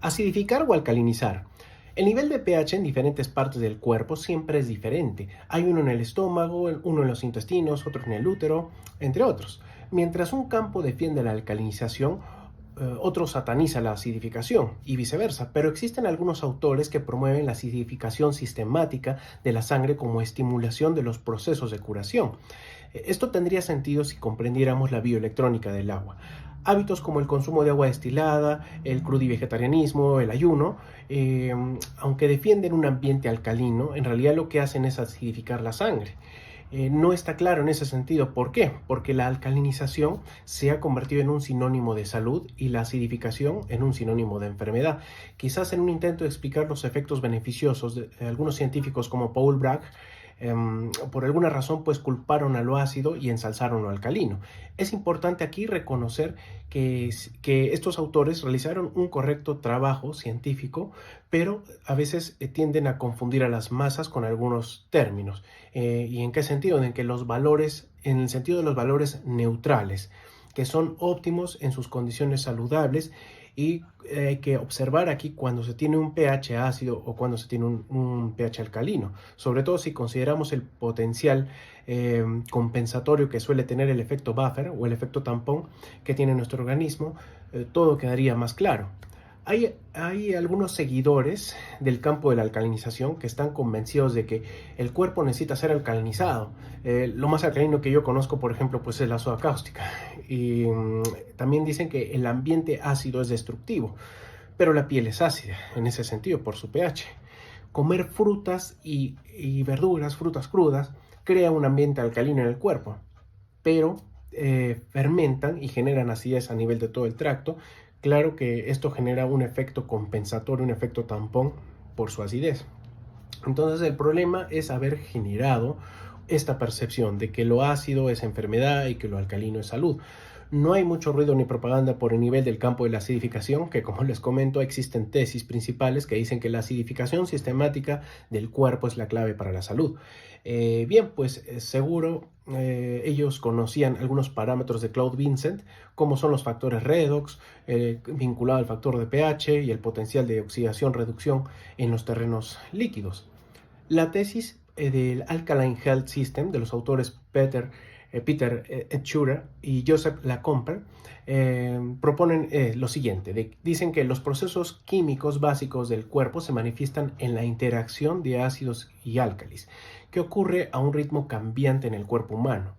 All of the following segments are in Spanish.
Acidificar o alcalinizar. El nivel de pH en diferentes partes del cuerpo siempre es diferente. Hay uno en el estómago, uno en los intestinos, otro en el útero, entre otros. Mientras un campo defiende la alcalinización, otro sataniza la acidificación y viceversa, pero existen algunos autores que promueven la acidificación sistemática de la sangre como estimulación de los procesos de curación. Esto tendría sentido si comprendiéramos la bioelectrónica del agua. Hábitos como el consumo de agua destilada, el crudivegetarianismo, el ayuno, eh, aunque defienden un ambiente alcalino, en realidad lo que hacen es acidificar la sangre. No está claro en ese sentido. ¿Por qué? Porque la alcalinización se ha convertido en un sinónimo de salud y la acidificación en un sinónimo de enfermedad. Quizás en un intento de explicar los efectos beneficiosos de algunos científicos como Paul Bragg, por alguna razón pues culparon a lo ácido y ensalzaron lo alcalino. Es importante aquí reconocer que estos autores realizaron un correcto trabajo científico, pero a veces tienden a confundir a las masas con algunos términos. ¿Y en qué sentido? En que los valores, en el sentido de los valores neutrales, que son óptimos en sus condiciones saludables, y hay que observar aquí cuando se tiene un pH ácido o cuando se tiene un pH alcalino, sobre todo si consideramos el potencial compensatorio que suele tener el efecto buffer o el efecto tampón que tiene nuestro organismo. Todo quedaría más claro. Hay algunos seguidores del campo de la alcalinización que están convencidos de que el cuerpo necesita ser alcalinizado. Lo más alcalino que yo conozco, por ejemplo, pues es la soda cáustica. Y también dicen que el ambiente ácido es destructivo, pero la piel es ácida en ese sentido por su pH. Comer frutas y verduras, frutas crudas, crea un ambiente alcalino en el cuerpo, pero fermentan y generan acidez a nivel de todo el tracto. Claro que esto genera un efecto compensatorio, un efecto tampón por su acidez. Entonces el problema es haber generado esta percepción de que lo ácido es enfermedad y que lo alcalino es salud. No hay mucho ruido ni propaganda por el nivel del campo de la acidificación, que como les comento existen tesis principales que dicen que la acidificación sistemática del cuerpo es la clave para la salud. Bien, pues seguro ellos conocían algunos parámetros de Claude Vincent, como son los factores redox, vinculado al factor de pH y el potencial de oxidación-reducción en los terrenos líquidos. La tesis del Alkaline Health System de los autores Peter Schurer y Joseph Lacomper proponen lo siguiente. Dicen que los procesos químicos básicos del cuerpo se manifiestan en la interacción de ácidos y álcalis, que ocurre a un ritmo cambiante en el cuerpo humano.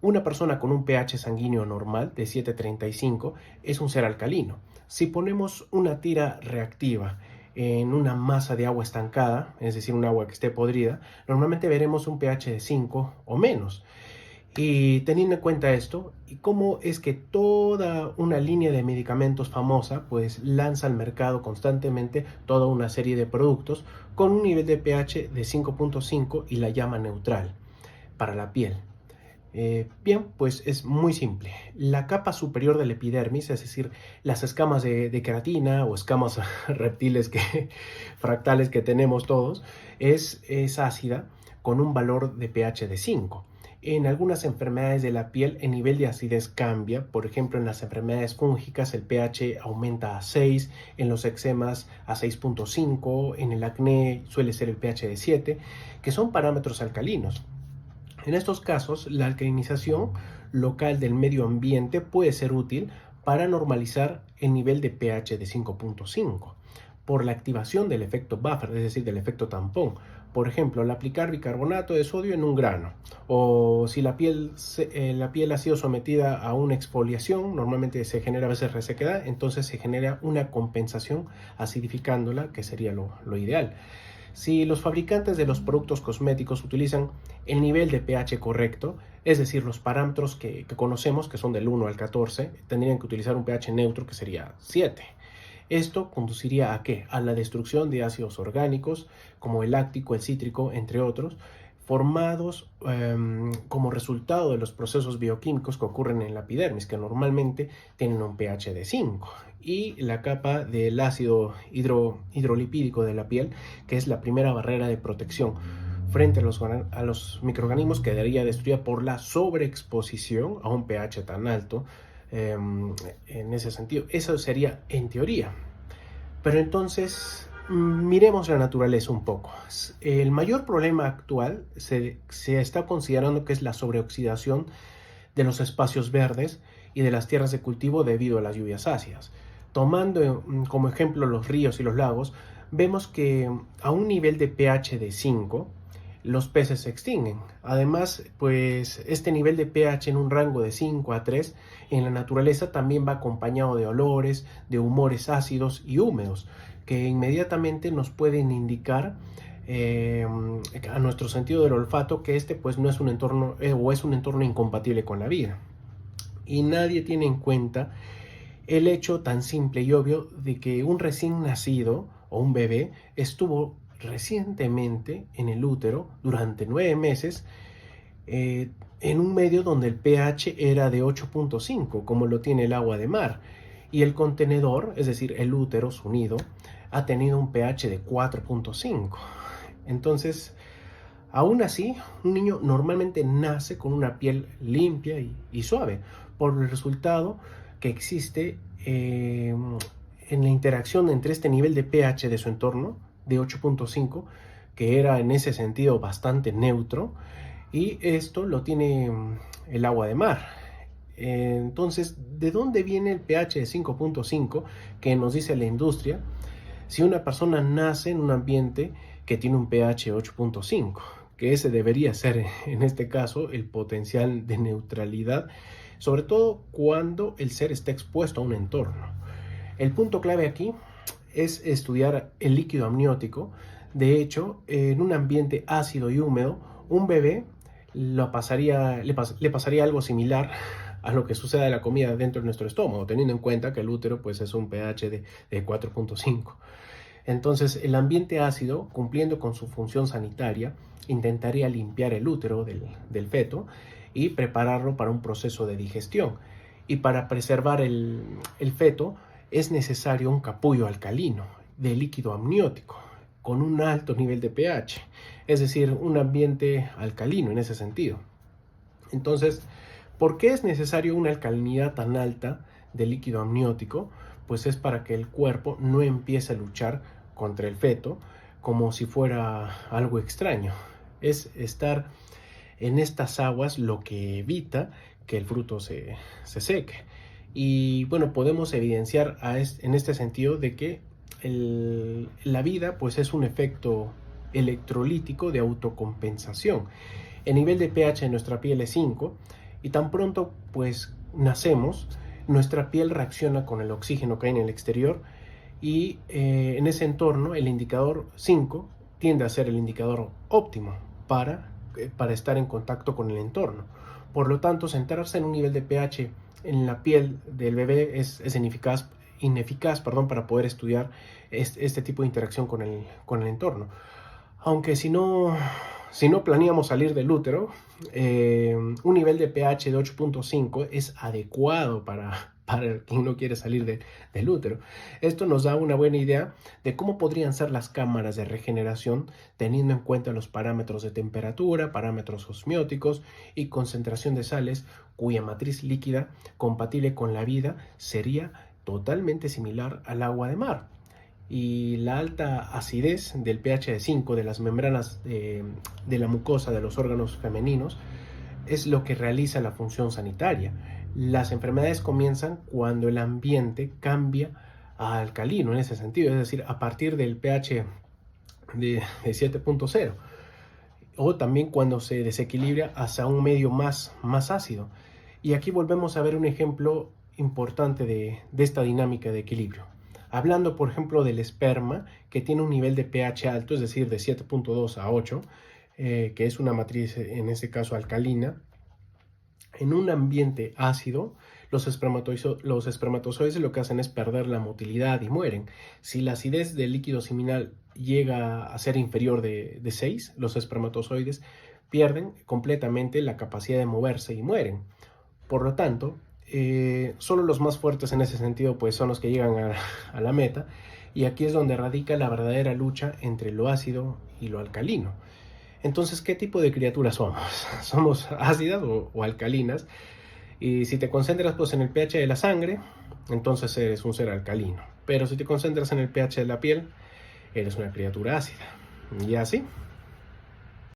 Una persona con un pH sanguíneo normal de 7,35 es un ser alcalino. Si ponemos una tira reactiva en una masa de agua estancada, es decir, un agua que esté podrida, normalmente veremos un pH de 5 o menos. Y teniendo en cuenta esto, y cómo es que toda una línea de medicamentos famosa pues lanza al mercado constantemente toda una serie de productos con un nivel de pH de 5,5 y la llama neutral para la piel. Bien, pues es muy simple. La capa superior de la epidermis, es decir, las escamas de queratina o escamas reptiles fractales que tenemos todos, es ácida con un valor de pH de 5. En algunas enfermedades de la piel el nivel de acidez cambia. Por ejemplo, en las enfermedades fúngicas el pH aumenta a 6, en los eczemas a 6,5, en el acné suele ser el pH de 7, que son parámetros alcalinos. En estos casos, la alcalinización local del medio ambiente puede ser útil para normalizar el nivel de pH de 5,5 por la activación del efecto buffer, es decir, del efecto tampón. Por ejemplo, al aplicar bicarbonato de sodio en un grano, o si la piel ha sido sometida a una exfoliación, normalmente se genera a veces resequedad, entonces se genera una compensación acidificándola, que sería lo ideal. Si los fabricantes de los productos cosméticos utilizan el nivel de pH correcto, es decir, los parámetros que conocemos, que son del 1 al 14, tendrían que utilizar un pH neutro que sería 7. Esto conduciría ¿a qué? A la destrucción de ácidos orgánicos como el láctico, el cítrico, entre otros, formados como resultado de los procesos bioquímicos que ocurren en la epidermis, que normalmente tienen un pH de 5, y la capa del ácido hidrolipídico de la piel, que es la primera barrera de protección frente a los microorganismos, quedaría destruida por la sobreexposición a un pH tan alto. En ese sentido, eso sería en teoría. Pero entonces, miremos la naturaleza un poco. El mayor problema actual se está considerando que es la sobreoxidación de los espacios verdes y de las tierras de cultivo debido a las lluvias ácidas. Tomando como ejemplo los ríos y los lagos, vemos que a un nivel de pH de 5, los peces se extinguen. Además, pues este nivel de pH en un rango de 5 a 3 en la naturaleza también va acompañado de olores, de humores ácidos y húmedos, que inmediatamente nos pueden indicar a nuestro sentido del olfato que este pues no es un entorno o es un entorno incompatible con la vida. Y nadie tiene en cuenta el hecho tan simple y obvio de que un recién nacido o un bebé estuvo recientemente en el útero durante 9 meses en un medio donde el pH era de 8.5, como lo tiene el agua de mar, y el contenedor, es decir, el útero, su nido, ha tenido un pH de 4.5. Entonces, aún así, un niño normalmente nace con una piel limpia y suave, por el resultado que existe en la interacción entre este nivel de pH de su entorno, de 8.5, que era en ese sentido bastante neutro, y esto lo tiene el agua de mar. Entonces, ¿de dónde viene el pH de 5.5 que nos dice la industria si una persona nace en un ambiente que tiene un pH 8.5? Que ese debería ser, en este caso, el potencial de neutralidad, sobre todo cuando el ser está expuesto a un entorno. El punto clave aquí es estudiar el líquido amniótico. De hecho, en un ambiente ácido y húmedo, un bebé le pasaría algo similar a lo que sucede a la comida dentro de nuestro estómago, teniendo en cuenta que el útero pues, es un pH de 4.5. Entonces, el ambiente ácido, cumpliendo con su función sanitaria, intentaría limpiar el útero del feto y prepararlo para un proceso de digestión. Y para preservar el feto es necesario un capullo alcalino de líquido amniótico con un alto nivel de pH, es decir, un ambiente alcalino en ese sentido. Entonces, ¿por qué es necesario una alcalinidad tan alta de líquido amniótico? Pues es para que el cuerpo no empiece a luchar contra el feto como si fuera algo extraño. Es estar en estas aguas lo que evita que el fruto se seque. Y bueno, podemos evidenciar en este sentido de que la vida pues es un efecto electrolítico de autocompensación. El nivel de pH en nuestra piel es 5 y tan pronto pues nacemos, nuestra piel reacciona con el oxígeno que hay en el exterior y en ese entorno el indicador 5 tiende a ser el indicador óptimo para estar en contacto con el entorno. Por lo tanto, centrarse en un nivel de pH en la piel del bebé es ineficaz para poder estudiar este tipo de interacción con el entorno. Aunque si no planeamos salir del útero, un nivel de pH de 8.5 es adecuado para quien no quiere salir del útero. Esto nos da una buena idea de cómo podrían ser las cámaras de regeneración teniendo en cuenta los parámetros de temperatura, parámetros osmióticos y concentración de sales cuya matriz líquida compatible con la vida sería totalmente similar al agua de mar. Y la alta acidez del pH de 5 de las membranas de la mucosa de los órganos femeninos es lo que realiza la función sanitaria. Las enfermedades comienzan cuando el ambiente cambia a alcalino en ese sentido, es decir, a partir del pH de 7.0 o también cuando se desequilibra hacia un medio más ácido. Y aquí volvemos a ver un ejemplo importante de esta dinámica de equilibrio. Hablando, por ejemplo, del esperma, que tiene un nivel de pH alto, es decir, de 7.2 a 8, que es una matriz, en este caso, alcalina. En un ambiente ácido, los espermatozoides lo que hacen es perder la motilidad y mueren. Si la acidez del líquido seminal llega a ser inferior de 6, los espermatozoides pierden completamente la capacidad de moverse y mueren. Por lo tanto, solo los más fuertes en ese sentido pues son los que llegan a la meta, y aquí es donde radica la verdadera lucha entre lo ácido y lo alcalino. Entonces, ¿qué tipo de criaturas somos? ¿Somos ácidas o alcalinas? Y si te concentras pues en el pH de la sangre, entonces eres un ser alcalino. Pero si te concentras en el pH de la piel, eres una criatura ácida. Y así.